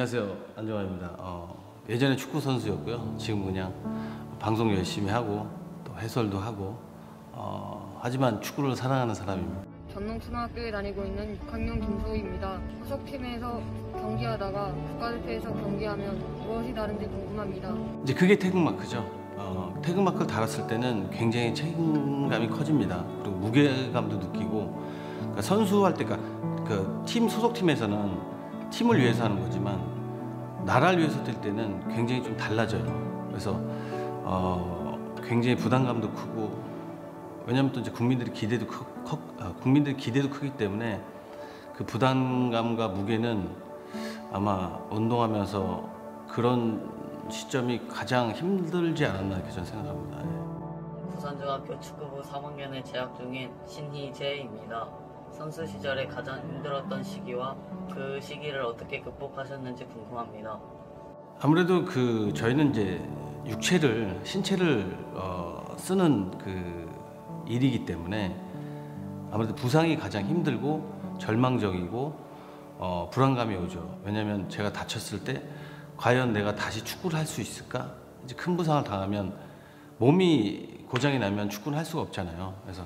안녕하세요. 안정환입니다. 예전에 축구 선수였고요. 지금 그냥 방송 열심히 하고 또 해설도 하고 하지만 축구를 사랑하는 사람입니다. 전농초등학교에 다니고 있는 6학년 김소희입니다. 소속팀에서 경기하다가 국가대표에서 경기하면 무엇이 다른지 궁금합니다. 이제 그게 태극마크죠. 태극마크를 달았을 때는 굉장히 책임감이 커집니다. 그리고 무게감도 느끼고, 그러니까 선수할 때, 그 팀 소속팀에서는 팀을 위해서 하는 거지만 나라를 위해서 뛸 때는 굉장히 좀 달라져요. 그래서 굉장히 부담감도 크고, 왜냐하면 또 이제 국민들의 기대도 크기 때문에 그 부담감과 무게는 아마 운동하면서 그런 시점이 가장 힘들지 않았나 이렇게 저는 생각합니다. 부산중학교 축구부 3학년에 재학 중인 신희재입니다. 선수 시절에 가장 힘들었던 시기와 그 시기를 어떻게 극복하셨는지 궁금합니다. 아무래도 저희는 이제 신체를 쓰는 일이기 때문에 아무래도 부상이 가장 힘들고 절망적이고 불안감이 오죠. 왜냐하면 제가 다쳤을 때 과연 내가 다시 축구를 할 수 있을까? 이제 큰 부상을 당하면 몸이 고장이 나면 축구는 할 수가 없잖아요. 그래서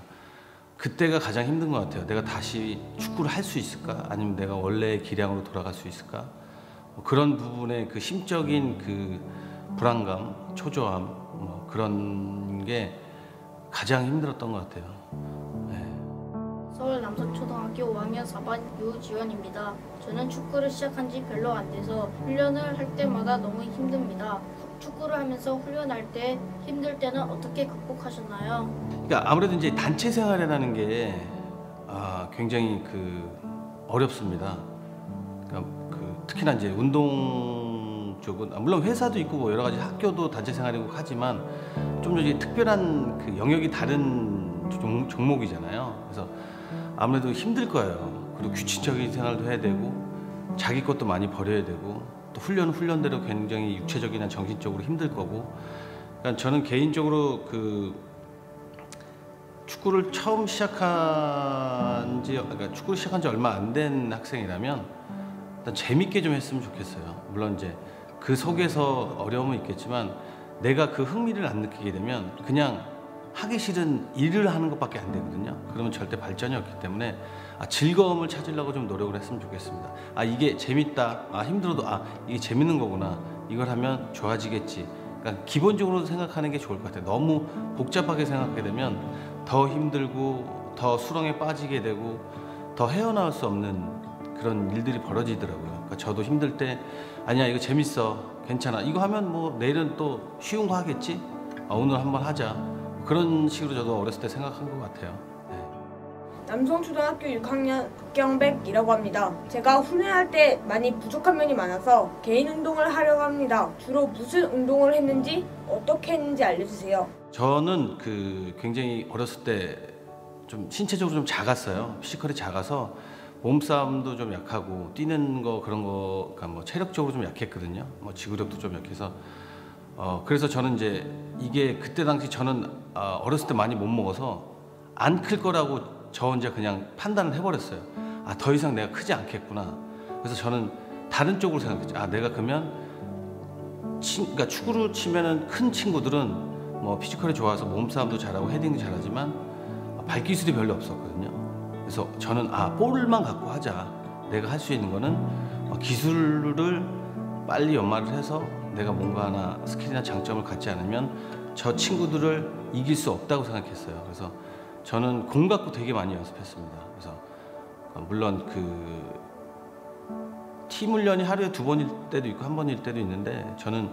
그때가 가장 힘든 것 같아요. 내가 다시 축구를 할 수 있을까? 아니면 내가 원래의 기량으로 돌아갈 수 있을까? 그런 부분의 그 심적인 그 불안감, 초조함, 그런 게 가장 힘들었던 것 같아요. 서울 남서초등학교 5학년 4반 유지원입니다. 저는 축구를 시작한 지 별로 안 돼서 훈련을 할 때마다 너무 힘듭니다. 축구를 하면서 훈련할 때 힘들 때는 어떻게 극복하셨나요? 그러니까 아무래도 이제 단체 생활이라는 게 굉장히 어렵습니다. 그러니까 특히나 이제 운동 쪽은 물론 회사도 있고 뭐 여러 가지 학교도 단체 생활이고 하지만 좀 더 이제 특별한 영역이 다른 종목이잖아요. 그래서 아무래도 힘들 거예요. 그리고 규칙적인 생활도 해야 되고 자기 것도 많이 버려야 되고 또 훈련대로 굉장히 육체적이나 정신적으로 힘들 거고. 그러니까 저는 개인적으로 축구를 시작한 지 얼마 안 된 학생이라면 일단 재밌게 좀 했으면 좋겠어요. 물론 이제 그 속에서 어려움은 있겠지만 내가 그 흥미를 안 느끼게 되면 그냥 하기 싫은 일을 하는 것밖에 안 되거든요. 그러면 절대 발전이 없기 때문에 즐거움을 찾으려고 좀 노력을 했으면 좋겠습니다. 이게 재밌다, 힘들어도 이게 재밌는 거구나, 이걸 하면 좋아지겠지. 그러니까 기본적으로 생각하는 게 좋을 것 같아요. 너무 복잡하게 생각하게 되면 더 힘들고 더 수렁에 빠지게 되고 더 헤어나올 수 없는 그런 일들이 벌어지더라고요. 그러니까 저도 힘들 때 아니야, 이거 재밌어, 괜찮아, 이거 하면 뭐 내일은 또 쉬운 거 하겠지, 오늘 한번 하자, 그런 식으로 저도 어렸을 때 생각한 것 같아요. 남성초등학교 6학년 박경백이라고 합니다. 제가 훈련할 때 많이 부족한 면이 많아서 개인 운동을 하려고 합니다. 주로 무슨 운동을 했는지 어떻게 했는지 알려주세요. 저는 굉장히 어렸을 때 좀 신체적으로 좀 작았어요. 피지컬이 작아서 몸싸움도 좀 약하고 뛰는 거 그런 거, 그러니까 뭐 체력적으로 좀 약했거든요. 뭐 지구력도 좀 약해서 그래서 저는 이제 이게 그때 당시 저는 어렸을 때 많이 못 먹어서 안 클 거라고 저 혼자 그냥 판단을 해버렸어요. 더 이상 내가 크지 않겠구나. 그래서 저는 다른 쪽으로 생각했죠. 내가 그러면 그러니까 축구를 치면은 큰 친구들은 뭐 피지컬이 좋아서 몸싸움도 잘하고 헤딩도 잘하지만 발기술이 별로 없었거든요. 그래서 저는 볼만 갖고 하자. 내가 할 수 있는 거는 기술을 빨리 연마를 해서 내가 뭔가 하나 스킬이나 장점을 갖지 않으면 저 친구들을 이길 수 없다고 생각했어요. 그래서 저는 공 갖고 되게 많이 연습했습니다. 그래서 물론 팀 훈련이 하루에 2번일 때도 있고 1번일 때도 있는데 저는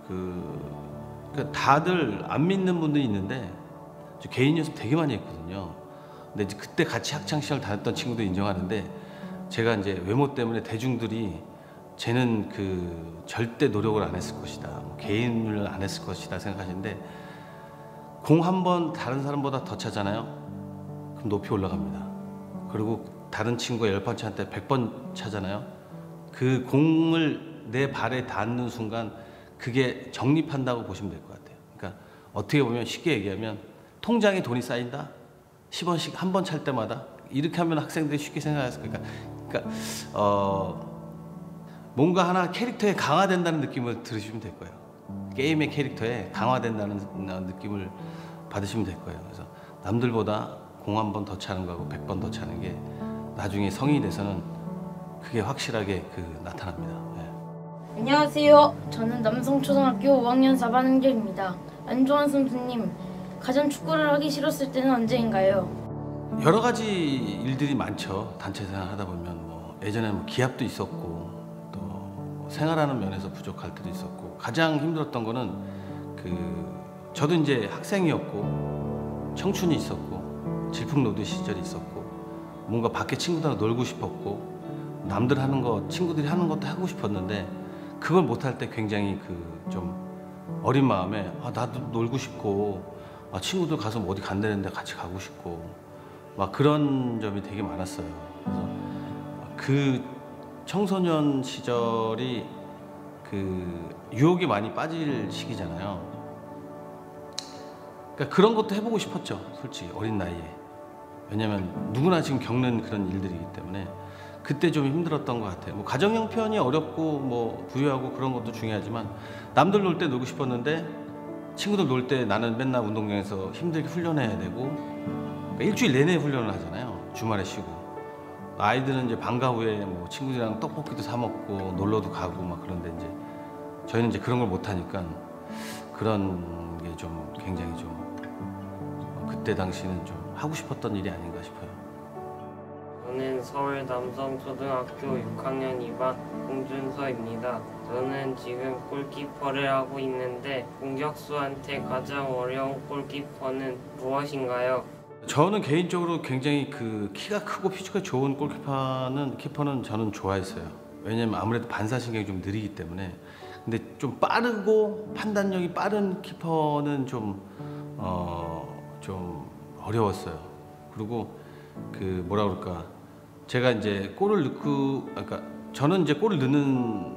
그러니까 다들 안 믿는 분들이 있는데 저 개인 연습 되게 많이 했거든요. 근데 이제 그때 같이 학창 시절 다녔던 친구도 인정하는데 제가 이제 외모 때문에 대중들이 쟤는 절대 노력을 안 했을 것이다, 개인을 안 했을 것이다 생각하시는데 공 한 번 다른 사람보다 더 차잖아요. 그럼 높이 올라갑니다. 그리고 다른 친구가 10번 차한테 100번 차잖아요. 그 공을 내 발에 닿는 순간 그게 정립한다고 보시면 될 것 같아요. 그러니까 어떻게 보면 쉽게 얘기하면 통장에 돈이 쌓인다? 10원씩 한 번 찰 때마다 이렇게 하면 학생들이 쉽게 생각했을 거니까 뭔가 하나 캐릭터에 강화된다는 느낌을 들으시면 될 거예요. 게임의 캐릭터에 강화된다는 느낌을 받으시면 될 거예요. 그래서 남들보다 공 한 번 더 차는 거하고 100번 더 차는 게 나중에 성인이 돼서는 그게 확실하게 나타납니다. 예. 안녕하세요. 저는 남성초등학교 5학년 4반 은결입니다. 안종환 선수님, 가장 축구를 하기 싫었을 때는 언제인가요? 여러 가지 일들이 많죠. 단체 생활 하다 보면 예전에는 기합도 있었고 또 생활하는 면에서 부족할 때도 있었고 가장 힘들었던 거는 저도 이제 학생이었고 청춘이 있었고 질풍노도 시절이 있었고 뭔가 밖에 친구들하고 놀고 싶었고 남들 하는 거 친구들이 하는 것도 하고 싶었는데 그걸 못할 때 굉장히 좀 어린 마음에 나도 놀고 싶고 친구들 가서 어디 간다는데 같이 가고 싶고 막 그런 점이 되게 많았어요. 그래서 그 청소년 시절이 유혹이 많이 빠질 시기잖아요. 그러니까 그런 것도 해보고 싶었죠, 솔직히 어린 나이에. 왜냐면 누구나 지금 겪는 그런 일들이기 때문에 그때 좀 힘들었던 것 같아요. 가정 형편이 어렵고 부유하고 그런 것도 중요하지만 남들 놀 때 놀고 싶었는데 친구들 놀 때 나는 맨날 운동장에서 힘들게 훈련해야 되고 그러니까 일주일 내내 훈련을 하잖아요. 주말에 쉬고 아이들은 이제 방과 후에 친구들이랑 떡볶이도 사 먹고 놀러도 가고 막 그런데 이제 저희는 이제 그런 걸 못 하니까 그런 게 좀 굉장히 좀 그때 당시는 좀 하고 싶었던 일이 아닌가 싶어요. 저는 서울 남성초등학교 6학년 2반 홍준서입니다. 저는 지금 골키퍼를 하고 있는데 공격수한테 가장 어려운 골키퍼는 무엇인가요? 저는 개인적으로 굉장히 키가 크고 피지컬이 좋은 키퍼는 저는 좋아했어요. 왜냐면 아무래도 반사신경이 좀 느리기 때문에. 근데 좀 빠르고 판단력이 빠른 키퍼는 좀 어려웠어요. 그리고 뭐라 그럴까, 제가 이제 골을 넣고, 그러니까 저는 이제 골을 넣는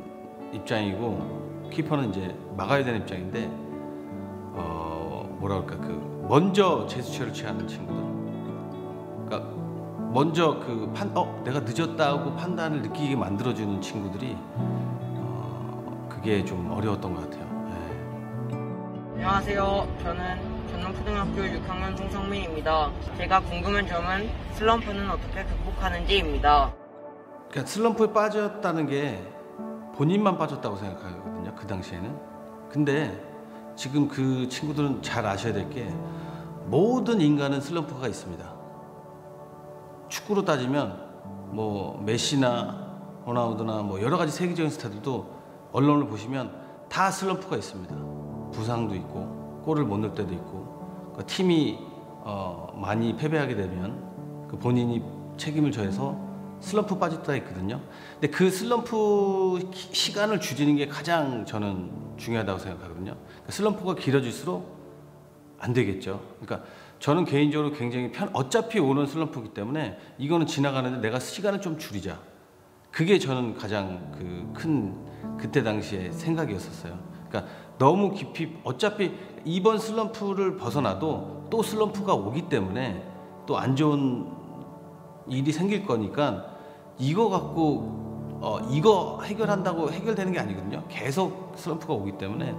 입장이고 키퍼는 이제 막아야 되는 입장인데 뭐라 그럴까, 먼저 제스처를 취하는 친구들, 그러니까 먼저 내가 늦었다고 판단을 느끼게 만들어주는 친구들이 그게 좀 어려웠던 것 같아요. 네. 안녕하세요. 저는 전남초등학교 6학년 송성민입니다. 제가 궁금한 점은 슬럼프는 어떻게 극복하는지입니다. 그러니까 슬럼프에 빠졌다는 게 본인만 빠졌다고 생각하거든요, 그 당시에는. 근데 지금 그 친구들은 잘 아셔야 될 게 모든 인간은 슬럼프가 있습니다. 축구로 따지면 메시나 호나우두나 여러 가지 세계적인 스타들도 언론을 보시면 다 슬럼프가 있습니다. 부상도 있고 골을 못 넣을 때도 있고 팀이 많이 패배하게 되면 본인이 책임을 져서 슬럼프 빠질 때가 있거든요. 근데 그 슬럼프 시간을 줄이는 게 가장 저는 중요하다고 생각하거든요. 슬럼프가 길어질수록 안 되겠죠. 그러니까 저는 개인적으로 굉장히 어차피 오는 슬럼프이기 때문에 이거는 지나가는데 내가 시간을 좀 줄이자. 그게 저는 가장 큰 그때 당시에 생각이었었어요. 그러니까 너무 깊이, 어차피 이번 슬럼프를 벗어나도 또 슬럼프가 오기 때문에 또 안 좋은 일이 생길 거니까 이거 갖고 이거 해결한다고 해결되는 게 아니거든요. 계속 슬럼프가 오기 때문에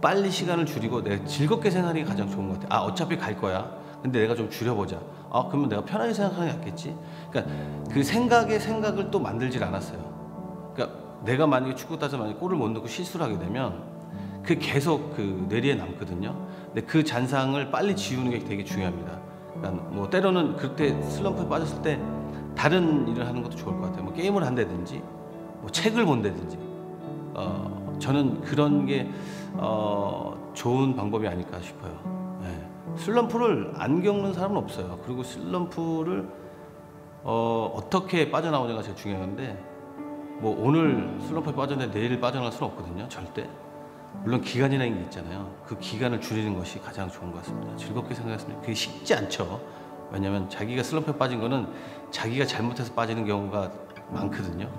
빨리 시간을 줄이고 내가 즐겁게 생각하는 게 가장 좋은 것 같아요. 어차피 갈 거야. 근데 내가 좀 줄여보자. 그러면 내가 편하게 생각하는 게 낫겠지. 그러니까 그 생각을 또 만들질 않았어요. 그러니까 내가 만약에 축구 따서 만약에 골을 못 넣고 실수를 하게 되면 그 계속 뇌리에 남거든요. 근데 그 잔상을 빨리 지우는 게 되게 중요합니다. 그러니까 때로는 그때 슬럼프에 빠졌을 때 다른 일을 하는 것도 좋을 것 같아요. 게임을 한다든지 책을 본다든지 저는 그런 게 좋은 방법이 아닐까 싶어요. 네. 슬럼프를 안 겪는 사람은 없어요. 그리고 슬럼프를 어떻게 빠져나오냐가 제일 중요한데 오늘 슬럼프에 빠졌는데 내일 빠져나갈 수는 없거든요. 절대. 물론 기간이라는 게 있잖아요. 그 기간을 줄이는 것이 가장 좋은 것 같습니다. 즐겁게 생각했으면 그게 쉽지 않죠. 왜냐하면 자기가 슬럼프에 빠진 거는 자기가 잘못해서 빠지는 경우가 많거든요.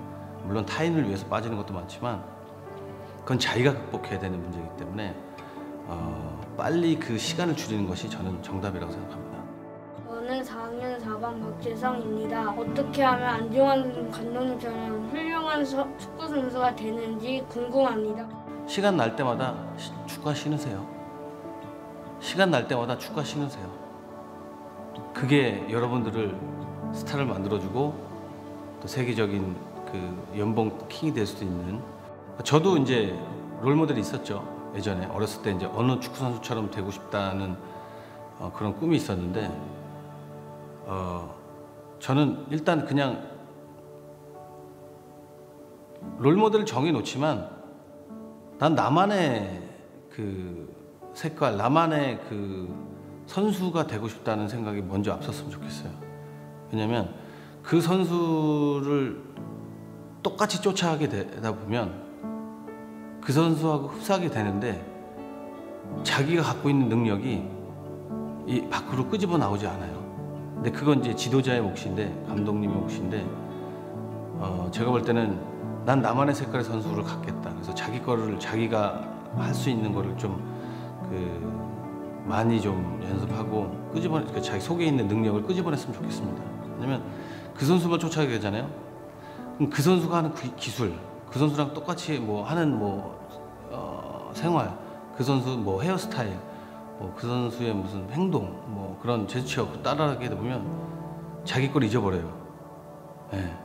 물론 타인을 위해서 빠지는 것도 많지만 그건 자기가 극복해야 되는 문제이기 때문에 빨리 그 시간을 줄이는 것이 저는 정답이라고 생각합니다. 저는 4학년 4반 박재성입니다. 어떻게 하면 안종환 감독님처럼 훌륭한 축구 축구 선수가 되는지 궁금합니다. 시간 날 때마다 축구 신으세요. 시간 날 때마다 축구 신으세요. 그게 여러분들을 스타를 만들어주고 또 세계적인 그 연봉 킹이 될 수도 있는. 저도 이제 롤모델이 있었죠. 예전에 어렸을 때 이제 어느 축구 선수처럼 되고 싶다는 그런 꿈이 있었는데 저는 일단 그냥 롤모델을 정해놓지만 난 나만의 그 색깔, 나만의 그 선수가 되고 싶다는 생각이 먼저 앞섰으면 좋겠어요. 왜냐면 그 선수를 똑같이 쫓아가게 되다 보면 그 선수하고 흡사하게 되는데 자기가 갖고 있는 능력이 이 밖으로 끄집어 나오지 않아요. 근데 그건 이제 지도자의 몫인데, 감독님의 몫인데 제가 볼 때는 난 나만의 색깔의 선수를 갖겠다. 그래서 자기 거를 자기가 할 수 있는 거를 좀 많이 좀 연습하고 그러니까 자기 속에 있는 능력을 끄집어냈으면 좋겠습니다. 왜냐면 그 선수만 쫓아가게 되잖아요. 그럼 그 선수가 하는 기술, 그 선수랑 똑같이 뭐 하는 생활, 그 선수 뭐 헤어스타일, 그 선수의 무슨 행동, 뭐 그런 제스처 따라하게 보면 자기 걸 잊어버려요. 예.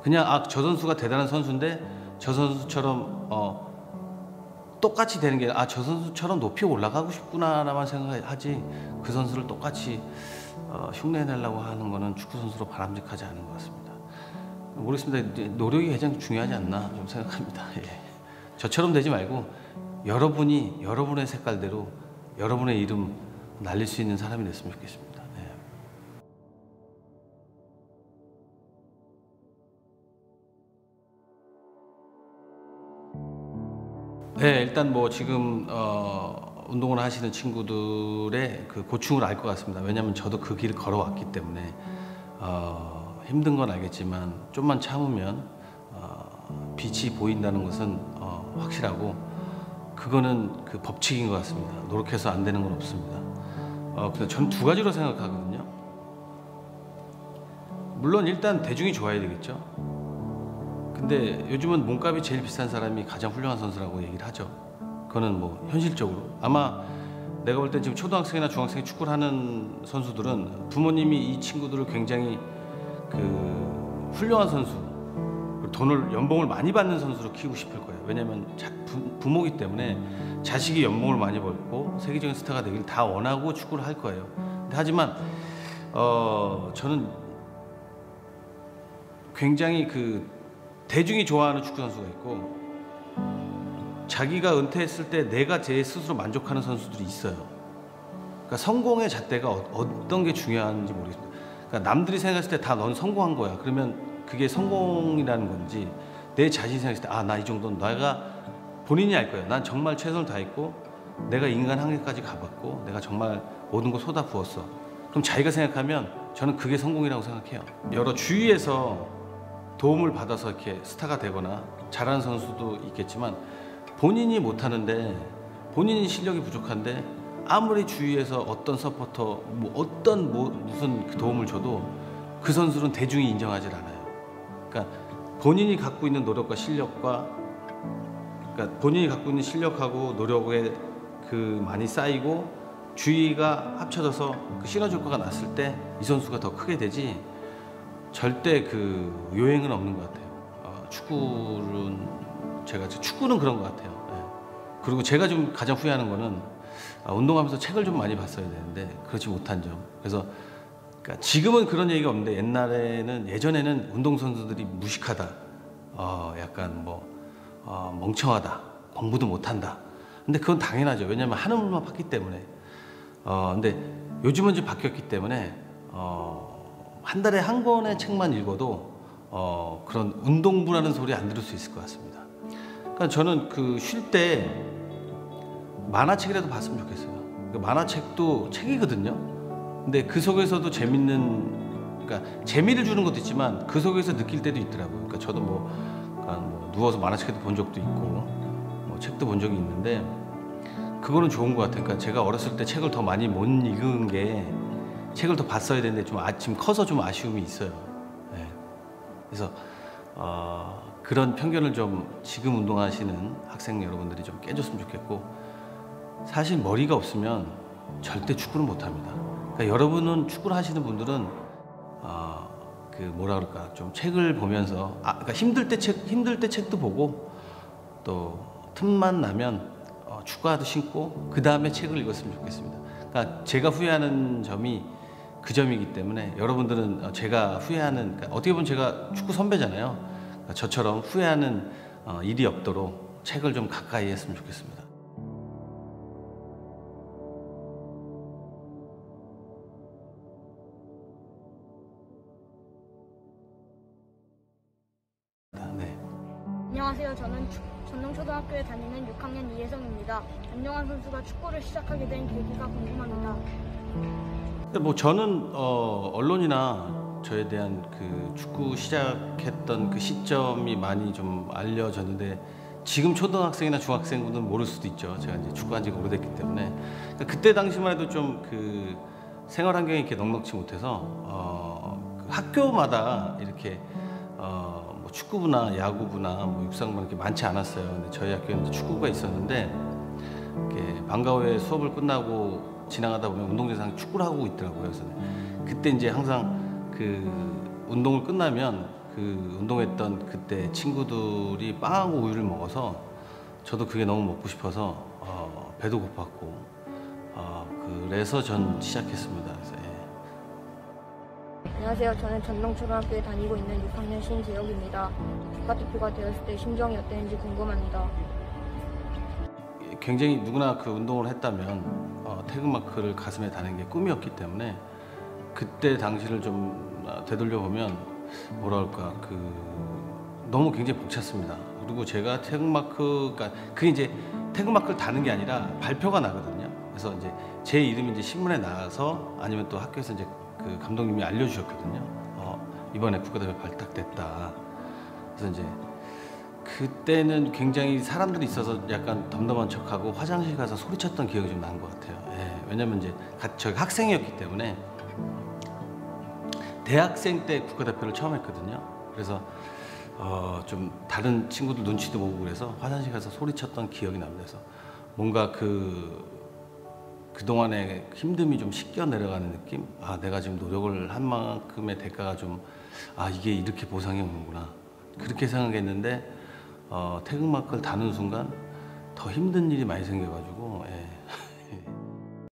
그냥 저 선수가 대단한 선수인데 저 선수처럼 똑같이 되는 게 저 선수처럼 높이 올라가고 싶구나라만 생각하지 그 선수를 똑같이 흉내내려고 하는 거는 축구 선수로 바람직하지 않은 것 같습니다. 모르겠습니다. 노력이 가장 중요하지 않나 좀 생각합니다. 예. 저처럼 되지 말고 여러분이 여러분의 색깔대로 여러분의 이름 날릴 수 있는 사람이 됐으면 좋겠습니다. 네, 일단 뭐 지금 운동을 하시는 친구들의 그 고충을 알 것 같습니다. 왜냐하면 저도 그 길을 걸어왔기 때문에 힘든 건 알겠지만 좀만 참으면 빛이 보인다는 것은 확실하고 그거는 그 법칙인 것 같습니다. 노력해서 안 되는 건 없습니다. 근데 저는 두 가지로 생각하거든요. 물론 일단 대중이 좋아야 되겠죠. 근데 요즘은 몸값이 제일 비싼 사람이 가장 훌륭한 선수라고 얘기를 하죠. 그거는 뭐 현실적으로 아마 내가 볼 때 지금 초등학생이나 중학생이 축구를 하는 선수들은 부모님이 이 친구들을 굉장히 그 훌륭한 선수, 돈을 연봉을 많이 받는 선수로 키우고 싶을 거예요. 왜냐하면 부모기 때문에 자식이 연봉을 많이 벌고 세계적인 스타가 되길 다 원하고 축구를 할 거예요. 하지만 저는 굉장히 그 대중이 좋아하는 축구 선수가 있고 자기가 은퇴했을 때 내가 제 스스로 만족하는 선수들이 있어요. 그러니까 성공의 잣대가 어떤 게 중요한지 모르겠습니다. 그러니까 남들이 생각했을 때 다 넌 성공한 거야. 그러면 그게 성공이라는 건지 내 자신이 생각했을 때 나 이 정도는 내가 본인이 알 거예요. 난 정말 최선을 다했고 내가 인간 한계까지 가봤고 내가 정말 모든 거 쏟아 부었어. 그럼 자기가 생각하면 저는 그게 성공이라고 생각해요. 여러 주위에서 도움을 받아서 이렇게 스타가 되거나 잘하는 선수도 있겠지만 본인이 못하는데 본인이 실력이 부족한데 아무리 주위에서 어떤 서포터 무슨 도움을 줘도 그 선수는 대중이 인정하지 않아요. 그러니까 본인이 갖고 있는 노력과 실력과 그러니까 본인이 갖고 있는 실력하고 노력에 그 많이 쌓이고 주위가 합쳐져서 그 시너지 효과가 났을 때 이 선수가 더 크게 되지 절대 그 요행은 없는 것 같아요. 축구는 그런 것 같아요. 네. 그리고 제가 좀 가장 후회하는 거는 운동하면서 책을 좀 많이 봤어야 되는데 그렇지 못한 점. 그래서 그러니까 지금은 그런 얘기가 없는데 예전에는 운동선수들이 무식하다, 약간 멍청하다, 공부도 못한다. 근데 그건 당연하죠. 왜냐하면 하는 물만 봤기 때문에. 근데 요즘은 좀 바뀌었기 때문에 한 달에 한 권의 책만 읽어도 그런 운동부라는 소리 안 들을 수 있을 것 같습니다. 그러니까 저는 그 쉴 때 만화책이라도 봤으면 좋겠어요. 그 만화책도 책이거든요. 근데 그 속에서도 그러니까 재미를 주는 것도 있지만 그 속에서 느낄 때도 있더라고요. 그러니까 저도 누워서 만화책도 본 적도 있고 책도 본 적이 있는데 그거는 좋은 것 같아요. 그러니까 제가 어렸을 때 책을 더 많이 못 읽은 게 책을 더 봤어야 되는데 지금 커서 좀 아쉬움이 있어요. 네. 그래서 그런 편견을 좀 지금 운동하시는 학생 여러분들이 좀 깨줬으면 좋겠고, 사실 머리가 없으면 절대 축구를 못합니다. 그러니까 여러분은 축구를 하시는 분들은 그 뭐라 그럴까, 좀 책을 보면서 그러니까 힘들 때 책도 보고 또 틈만 나면 축구화도 신고 그 다음에 책을 읽었으면 좋겠습니다. 그러니까 제가 후회하는 점이 그 점이기 때문에 여러분들은 제가 후회하는, 그러니까 어떻게 보면 제가 축구 선배잖아요. 그러니까 저처럼 후회하는 일이 없도록 책을 좀 가까이 했으면 좋겠습니다. 네. 안녕하세요. 저는 전농초등학교에 다니는 6학년 이혜성입니다. 안녕한 선수가 축구를 시작하게 된 계기가 궁금합니다. 뭐 저는 언론이나 저에 대한 그 축구 시작했던 그 시점이 많이 좀 알려졌는데, 지금 초등학생이나 중학생분들은 모를 수도 있죠. 제가 이제 축구한 지가 오래됐기 때문에. 그러니까 그때 당시만 해도 좀 그 생활 환경이 이렇게 넉넉지 못해서 그 학교마다 이렇게 뭐 축구부나 야구부나 뭐 육상부 이렇게 많지 않았어요. 근데 저희 학교에는 이제 축구부가 있었는데, 이렇게 방과 후에 수업을 끝나고 지나가다 보면 운동장에서 축구를 하고 있더라고요. 그래서 그때 이제 항상 그 운동을 끝나면 그 운동했던 그때 친구들이 빵하고 우유를 먹어서 저도 그게 너무 먹고 싶어서 배도 고팠고 그래서 전 시작했습니다. 그래서 안녕하세요. 저는 전농초등학교에 다니고 있는 6학년 신재혁입니다. 국가대표가 되었을 때 심정이 어땠는지 궁금합니다. 굉장히 누구나 그 운동을 했다면 태극마크를 가슴에 다는 게 꿈이었기 때문에, 그때 당시를 좀 되돌려 보면 뭐랄까 그 너무 굉장히 벅찼습니다. 그리고 제가 태극마크가 그게 이제 태극마크를 다는 게 아니라 발표가 나거든요. 그래서 이제 제 이름이 이제 신문에 나와서 아니면 또 학교에서 이제 그 감독님이 알려주셨거든요. 이번에 국가대표 발탁됐다. 그래서 이제 그때는 굉장히 사람들이 있어서 약간 덤덤한 척하고 화장실 가서 소리쳤던 기억이 좀 나는 것 같아요. 예, 왜냐면 이제 저희 학생이었기 때문에 대학생 때 국가대표를 처음 했거든요. 그래서 좀 다른 친구들 눈치도 보고 그래서 화장실 가서 소리쳤던 기억이 납니다. 그래서 뭔가 그동안의 힘듦이 좀 씻겨 내려가는 느낌? 내가 지금 노력을 한 만큼의 대가가 좀, 이게 이렇게 보상이 오는구나. 그렇게 생각했는데, 태극마크를 다는 순간 더 힘든 일이 많이 생겨가지고,